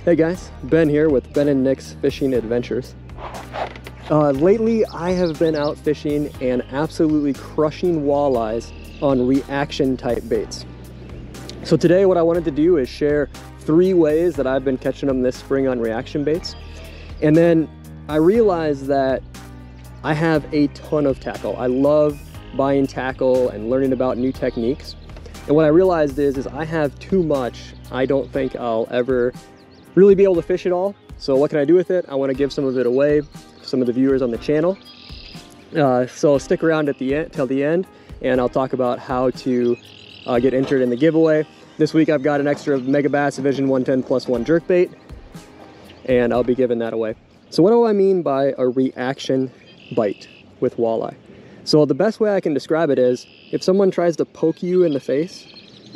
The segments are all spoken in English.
Hey guys, Ben here with Ben and Nick's Fishing Adventures. Lately I have been out fishing and absolutely crushing walleyes on reaction type baits. So today what I wanted to do is share 3 ways that I've been catching them this spring on reaction baits. And then I realized that I have a ton of tackle. I love buying tackle and learning about new techniques. And what I realized is I have too much. I don't think I'll ever really be able to fish it all. So what can I do with it? I want to give some of it away to some of the viewers on the channel. So stick around at the end till the end, and I'll talk about how to get entered in the giveaway. This week I've got an extra Megabass Division 110+1 jerkbait, and I'll be giving that away. So what do I mean by a reaction bite with walleye? So the best way I can describe it is if someone tries to poke you in the face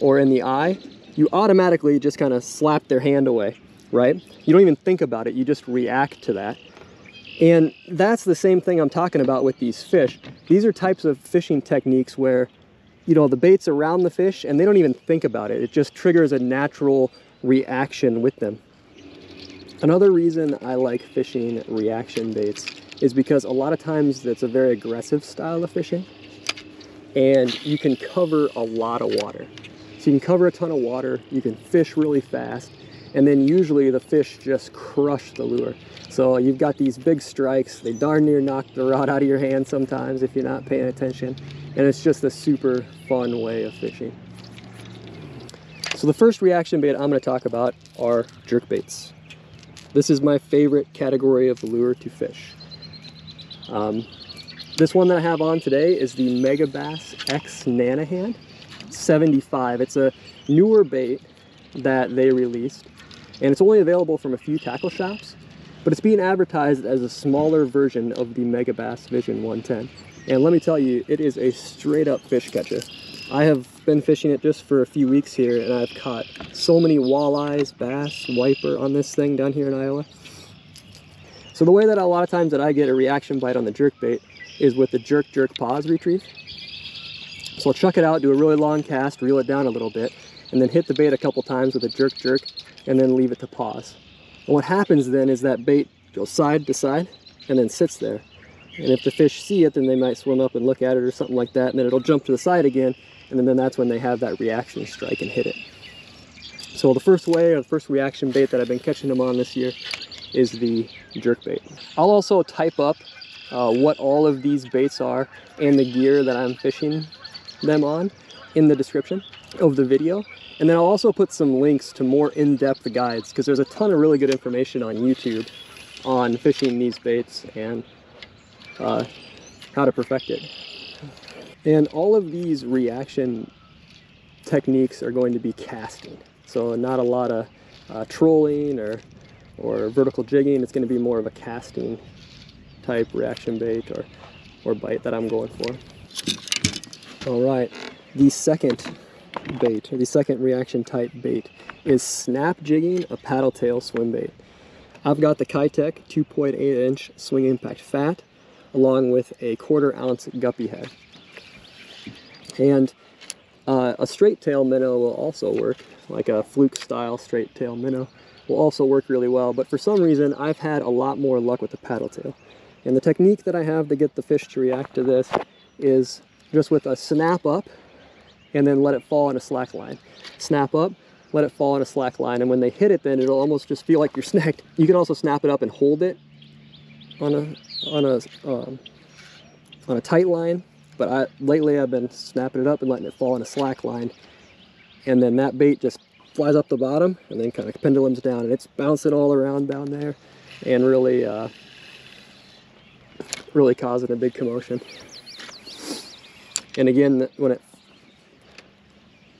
or in the eye, you automatically just kind of slap their hand away. Right? You don't even think about it, you just react to that. And that's the same thing I'm talking about with these fish. These are types of fishing techniques where, you know, the bait's around the fish and they don't even think about it. It just triggers a natural reaction with them. Another reason I like fishing reaction baits is because a lot of times it's a very aggressive style of fishing and you can cover a lot of water. So you can cover a ton of water, you can fish really fast, and then usually the fish just crush the lure. So you've got these big strikes, they darn near knock the rod out of your hand sometimes if you're not paying attention, and it's just a super fun way of fishing. So the first reaction bait I'm going to talk about are jerkbaits. This is my favorite category of lure to fish. This one that I have on today is the Megabass X-Nanahan 75. It's a newer bait that they released, and it's only available from a few tackle shops, but it's being advertised as a smaller version of the Megabass Vision 110. And let me tell you, it is a straight up fish catcher. I have been fishing it just for a few weeks here, and I've caught so many walleyes, bass, wiper on this thing down here in Iowa. So the way that a lot of times that I get a reaction bite on the jerkbait is with the jerk pause retrieve. So I'll chuck it out, do a really long cast, reel it down a little bit, and then hit the bait a couple times with a jerk, and then leave it to pause. And what happens then is that bait goes side to side and then sits there. And if the fish see it, then they might swim up and look at it or something like that, and then it'll jump to the side again, and then that's when they have that reaction strike and hit it. So the first way, or the first reaction bait that I've been catching them on this year is the jerkbait. I'll also type up what all of these baits are and the gear that I'm fishing them on in the description of the video. And then I'll also put some links to more in-depth guides, because there's a ton of really good information on YouTube on fishing these baits and how to perfect it. And all of these reaction techniques are going to be casting. So not a lot of trolling or vertical jigging. It's going to be more of a casting type reaction bait or bite that I'm going for. All right, the second bait, or the second reaction type bait, is snap jigging a paddle tail swim bait. I've got the Kietech 2.8-inch swing impact fat along with a 1/4 ounce guppy head. And a straight tail minnow will also work, like a fluke style straight tail minnow will also work really well, but for some reason I've had a lot more luck with the paddle tail. And the technique that I have to get the fish to react to this is just with a snap up and then let it fall in a slack line. Snap up, let it fall in a slack line, and when they hit it, then it'll almost just feel like you're snagged. You can also snap it up and hold it on a tight line, but lately I've been snapping it up and letting it fall in a slack line, and then that bait just flies up the bottom and then kind of pendulums down, and it's bouncing all around down there and really really causing a big commotion. And again, when it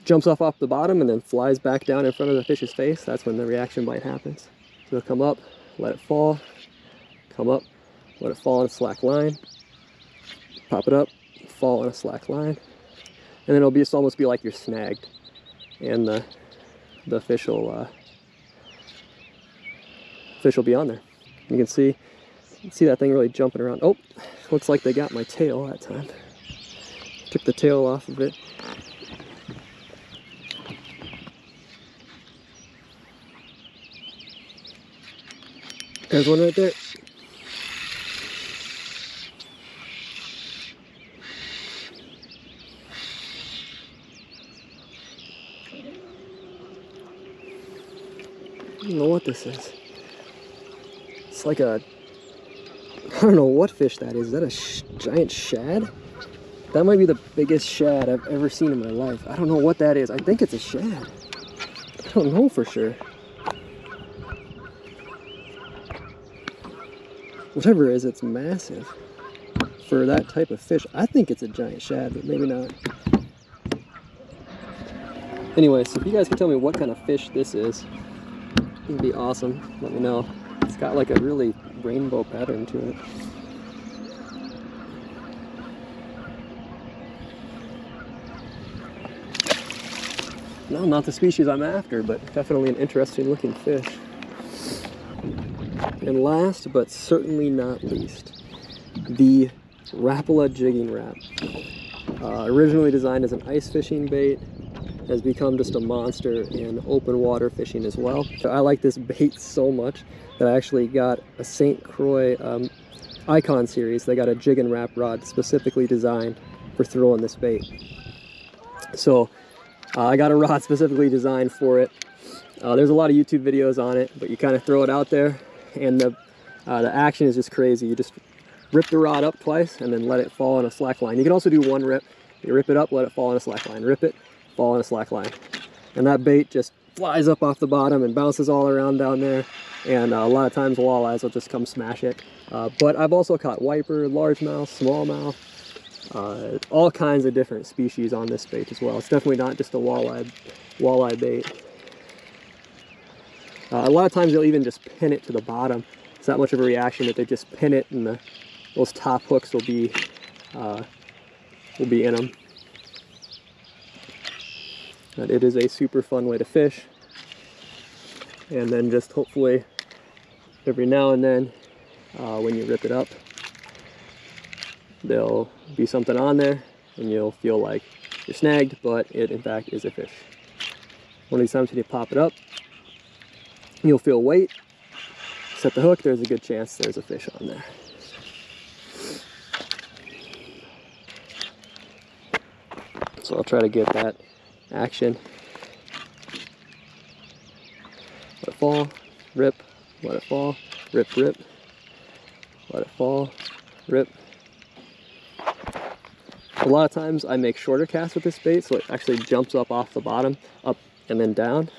jumps off the bottom and then flies back down in front of the fish's face, that's when the reaction bite happens. So it'll come up, let it fall, come up, let it fall in a slack line, pop it up, fall in a slack line, and then it'll be almost be like you're snagged, and the fish will be on there. You can see that thing really jumping around. Oh, looks like they got my tail that time. Took the tail off of it. There's one right there. I don't know what this is. It's like a, I don't know what fish that is. Is that a giant shad? That might be the biggest shad I've ever seen in my life. I don't know what that is. I think it's a shad. I don't know for sure. Whatever it is, it's massive for that type of fish. I think it's a giant shad, but maybe not. Anyway, so if you guys can tell me what kind of fish this is, it'd be awesome. Let me know. It's got like a really rainbow pattern to it. No, not the species I'm after, but definitely an interesting looking fish. And last, but certainly not least, the Rapala jigging wrap. Originally designed as an ice fishing bait, has become just a monster in open water fishing as well. I like this bait so much that I actually got a St. Croix Icon series. They got a jig and wrap rod specifically designed for throwing this bait. So I got a rod specifically designed for it. There's a lot of YouTube videos on it, but you kind of throw it out there and the action is just crazy. You just rip the rod up twice and then let it fall on a slack line. You can also do one rip. You rip it up, let it fall on a slack line. Rip it, fall on a slack line. And that bait just flies up off the bottom and bounces all around down there. And a lot of times walleyes will just come smash it. But I've also caught wiper, largemouth, smallmouth, all kinds of different species on this bait as well. It's definitely not just a walleye bait. A lot of times they'll even just pin it to the bottom. It's not much of a reaction that they just pin it, and those top hooks will be in them. But it is a super fun way to fish. And then just hopefully every now and then when you rip it up, there'll be something on there and you'll feel like you're snagged, but it in fact is a fish. One of these times when you pop it up, you'll feel weight, set the hook, there's a good chance there's a fish on there. So I'll try to get that action. Let it fall, rip, let it fall, rip, rip, let it fall, rip. A lot of times I make shorter casts with this bait, so it actually jumps up off the bottom, up and then down.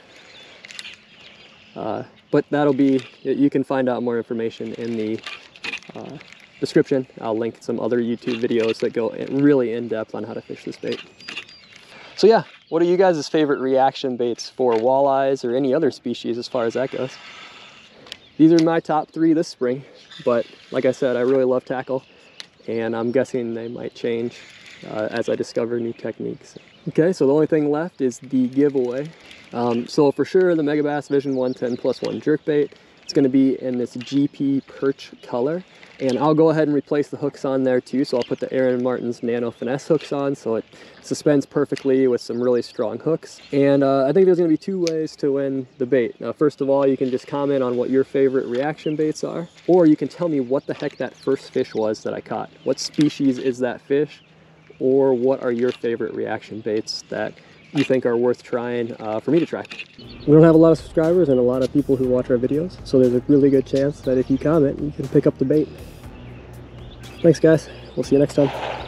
But that'll be, you can find out more information in the description. I'll link some other YouTube videos that go really in depth on how to fish this bait. So yeah, what are you guys' favorite reaction baits for walleyes or any other species as far as that goes? These are my top 3 this spring, but like I said, I really love tackle, and I'm guessing they might change as I discover new techniques. Okay, so the only thing left is the giveaway. So for sure, the Megabass Vision 110+1 jerkbait. It's going to be in this GP perch color, and I'll go ahead and replace the hooks on there too. So I'll put the Aaron Martin's Nano Finesse hooks on, so it suspends perfectly with some really strong hooks. And I think there's going to be 2 ways to win the bait. Now, first of all, you can just comment on what your favorite reaction baits are, or you can tell me what the heck that first fish was that I caught. What species is that fish? Or what are your favorite reaction baits that you think are worth trying for me to try? We don't have a lot of subscribers and a lot of people who watch our videos, so there's a really good chance that if you comment, you can pick up the bait. Thanks guys, we'll see you next time.